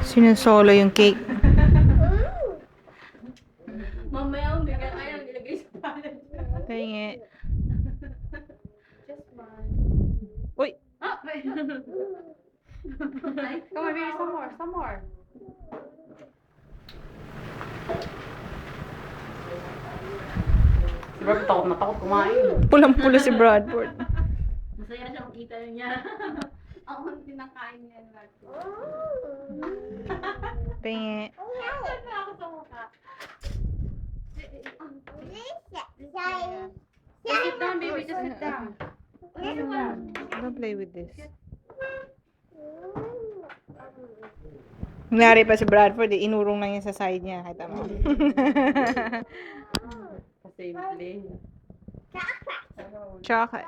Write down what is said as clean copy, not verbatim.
Sinusolo yung cake. Mamaya ang bigyan ayaw nilagay sa palad. Tingi. Just one. Uy! Ah! Wait. Ay, come on, baby, some more, some more. Si Brad, takot na takot kumain. Pulang-pula si Bradford. Masaya siya makita niya. Ako ang tinakain niya. Tingi. Saan na ako sa mukha? Just sit down, baby, just sit down. Don't play with this. Nangyari pa si Bradford, inurong lang niya sa side niya. Kahit mo. Kasi play. Chocolate.